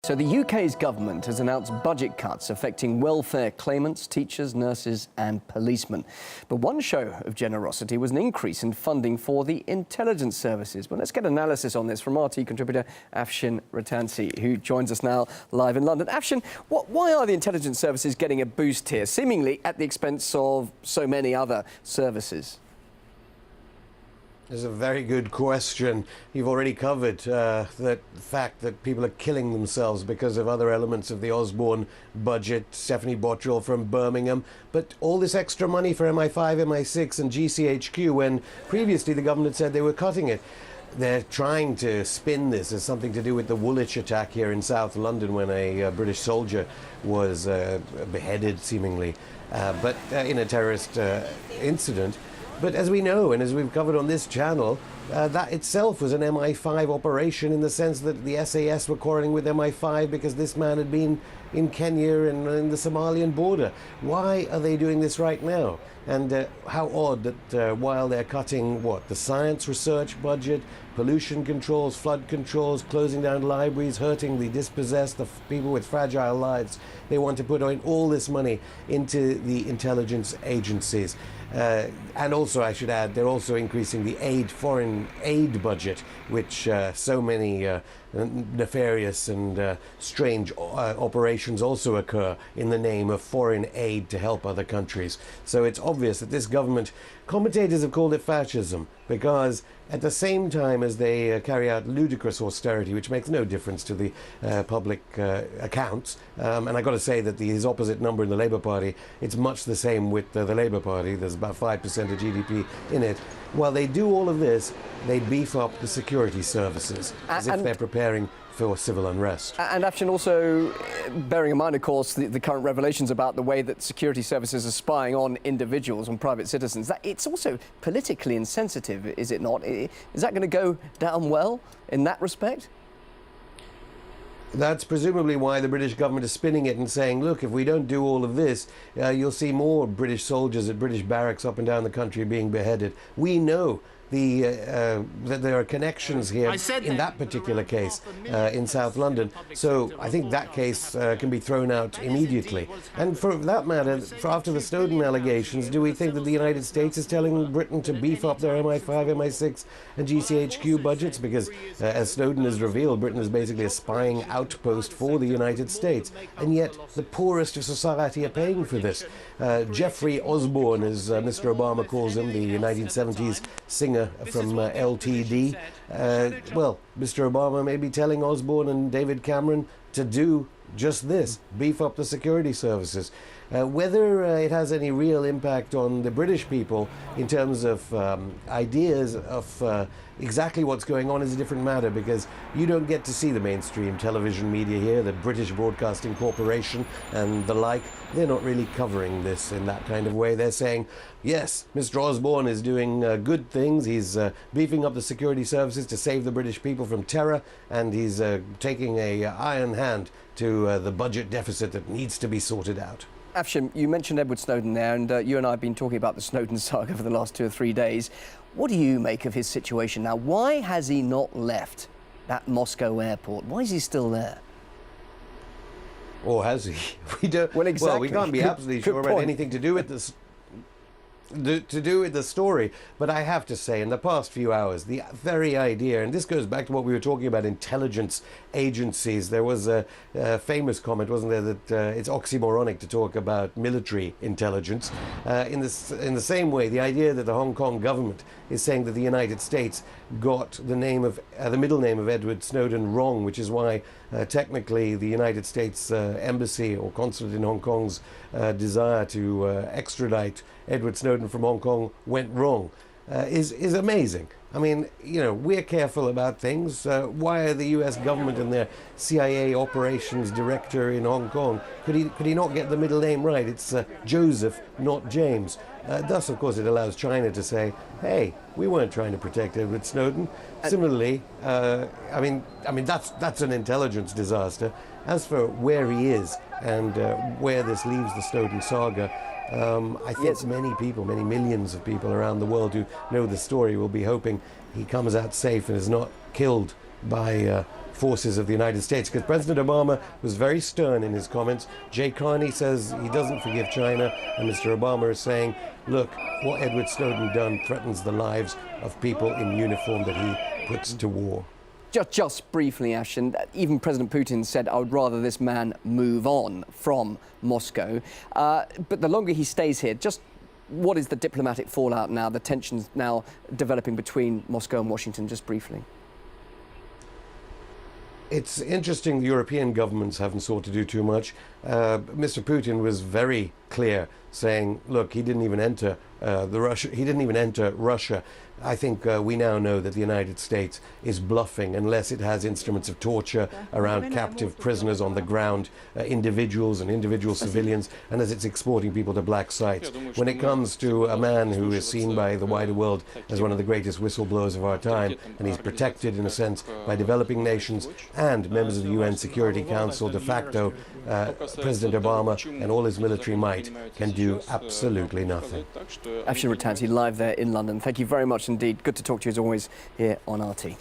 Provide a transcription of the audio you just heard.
So the UK's government has announced budget cuts affecting welfare claimants, teachers, nurses and policemen. But one show of generosity was an increase in funding for the intelligence services. But let's get analysis on this from RT contributor Afshin Rattansi, who joins us now live in London. Afshin, why are the intelligence services getting a boost here, seemingly at the expense of so many other services? It's a very good question. You've already covered the fact that people are killing themselves because of other elements of the Osborne budget. Stephanie Bottrell from Birmingham. But all this extra money for MI5, MI6 and GCHQ, when previously the government said they were cutting it. They're trying to spin this as something to do with the Woolwich attack here in South London when a British soldier was beheaded, seemingly, but in a terrorist incident. But as we know, and as we've covered on this channel, that itself was an MI5 operation in the sense that the SAS were quarreling with MI5 because this man had been in Kenya and in the Somalian border. Why are they doing this right now? And how odd that while they're cutting, the science research budget, pollution controls, flood controls, closing down libraries, hurting the dispossessed, the people with fragile lives, they want to put in all this money into the intelligence agencies. And also, I should add, they're also increasing the foreign aid budget, which so many nefarious and strange operations also occur in the name of foreign aid to help other countries. So it's obvious that this government, commentators have called it fascism, because at the same time as they carry out ludicrous austerity, which makes no difference to the public accounts, and I got to say that his opposite number in the Labour Party, it's much the same with the Labour Party. There's about 5% of GDP in it. While they do all of this, they beef up the security services as if they're preparing for civil unrest. And Afshin, also bearing in mind, of course, the current revelations about the way that security services are spying on individuals, on private citizens, that it's also politically insensitive, is it not? Is that going to go down well in that respect? That's presumably why the British government is spinning it and saying, look, if we don't do all of this, you'll see more British soldiers at British barracks up and down the country being beheaded. We know that there are connections here in that particular case in South London. So I think that case can be thrown out immediately. And for that matter, after the Snowden allegations, do we think that the United States is telling Britain to beef up their MI5, MI6 and GCHQ budgets? Because as Snowden has revealed, Britain is basically a spying outpost for the United States. And yet the poorest of society are paying for this. Jeffrey Osborne, as Mr. Obama calls him, the 1970s singer from LTD. Well, Mr. Obama may be telling Osborne and David Cameron to do just this, beef up the security services. Whether it has any real impact on the British people in terms of ideas of exactly what's going on is a different matter, because you don't get to see the mainstream television media here, the British Broadcasting Corporation and the like. They're not really covering this in that kind of way. They're saying, yes, Mr. Osborne is doing good things. He's beefing up the security services to save the British people from terror, and he's taking an iron hand to the budget deficit that needs to be sorted out. Afshin, you mentioned Edward Snowden there, and you and I have been talking about the Snowden saga for the last 2 or 3 days. What do you make of his situation now? Why has he not left that Moscow airport? Why is he still there? Or has he? We don't. Well, exactly. Well, we can't be absolutely sure about anything to do with this. To do with the story, but I have to say, in the past few hours, the very idea, and this goes back to what we were talking about, intelligence agencies. There was a famous comment, wasn't there, that it's oxymoronic to talk about military intelligence. In the same way, the idea that the Hong Kong government is saying that the United States got the middle name of Edward Snowden wrong, which is why technically the United States embassy or consulate in Hong Kong's desire to extradite Edward Snowden from Hong Kong went wrong, is amazing. I mean, you know, we're careful about things. Why are the US government and their CIA operations director in Hong Kong, could he not get the middle name right? It's Joseph, not James. Thus, of course, it allows China to say, hey, we weren't trying to protect Edward Snowden. Similarly, I mean that's an intelligence disaster. As for where he is and where this leaves the Snowden saga, I think many people, many millions of people around the world who know the story will be hoping he comes out safe and is not killed by forces of the United States, because President Obama was very stern in his comments. Jay Carney says he doesn't forgive China, and Mr. Obama is saying, look, what Edward Snowden done threatens the lives of people in uniform that he puts to war. Just briefly, Ashton, even President Putin said, I would rather this man move on from Moscow. But the longer he stays here, just what is the diplomatic fallout now, the tensions now developing between Moscow and Washington, just briefly? It's interesting the European governments haven't sought to do too much. Mr. Putin was very clear, saying, look, he didn't even enter Russia. I think we now know that the United States is bluffing unless it has instruments of torture around captive prisoners on the ground, individuals and individual civilians, and as it's exporting people to black sites. When it comes to a man who is seen by the wider world as one of the greatest whistleblowers of our time, and he's protected in a sense by developing nations and members of the UN Security Council de facto, President Obama and all his military might can do absolutely nothing. Afshin Rattansi live there in London. Thank you very much indeed. Good to talk to you as always here on RT.